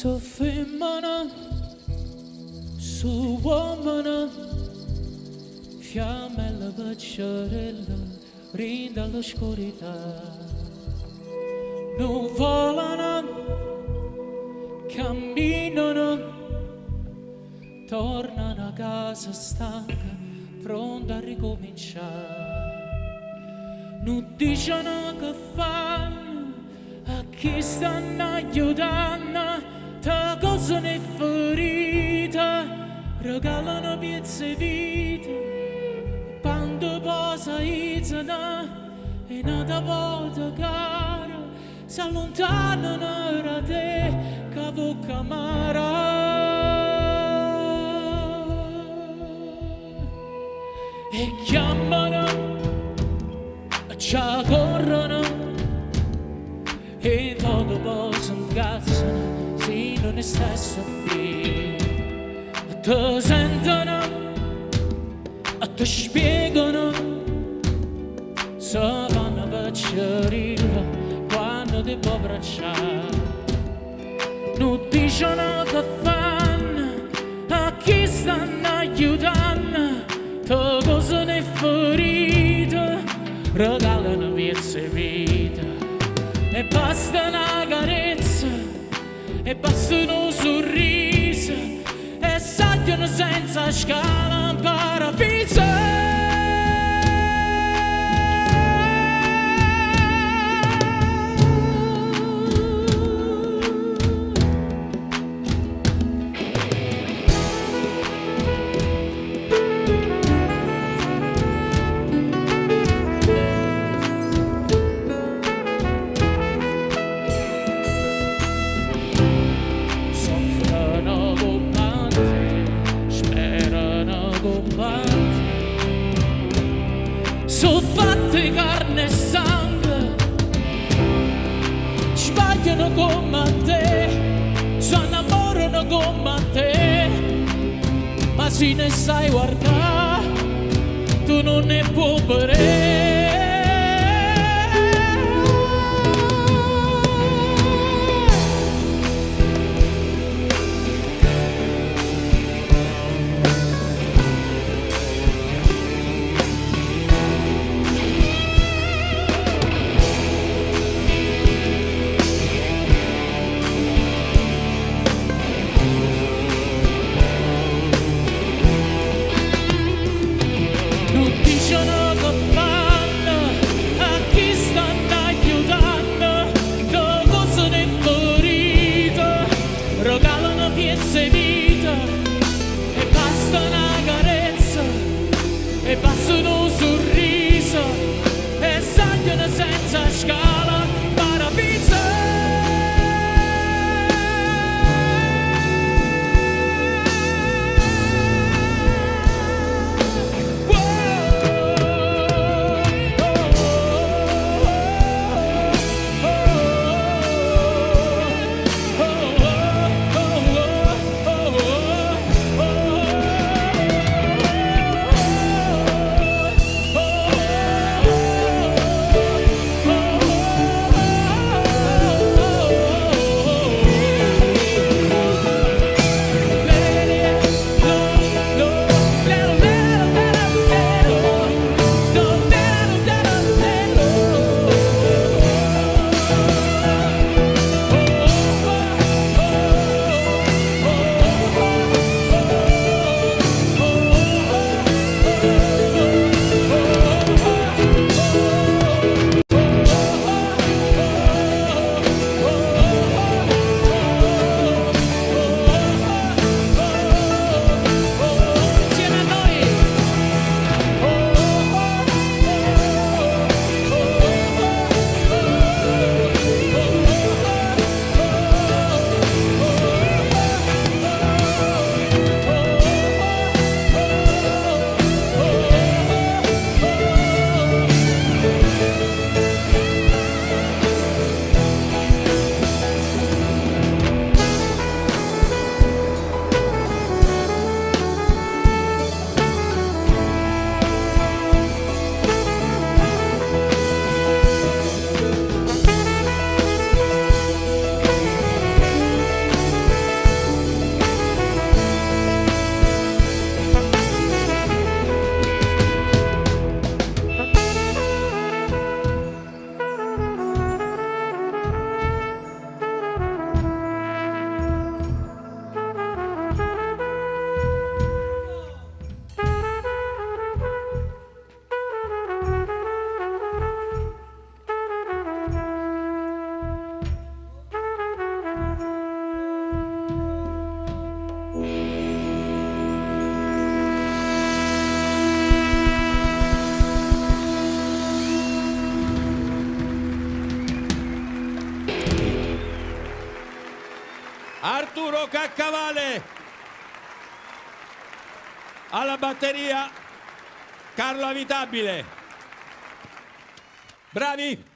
So femmina, su uomini, fiammella pacciarella, rinda all'oscurità. Non volano, camminano, tornano a casa stanca, pronta a ricominciare. Non dicono che fanno, a chi stanno aiutando, te cosa ne ferita, regalano pezzi vite, quando posa izzano, e nata volta cara, si allontanano da te, che vuoi amare. E chiamano, ci corrono, e poco poi si incazzano, se non è stesso qui. Ti sentono, ti spiegano, se vanno per cerire quando ti può abbracciare. Non dicono che fanno, a chi stanno aiutando, te cosa ne ferita, regalano pezzi vita. E basta una carezza, e basta un sorriso, e salgono senza scala in paradiso. Sono fatte carne e sangue, sbagliano come te, si innamorano come te, ma se ne sai guardare, tu non ne puoi bere. Non dicono che fanno, Arturo Caccavale, alla batteria Carlo Avitabile. Bravi!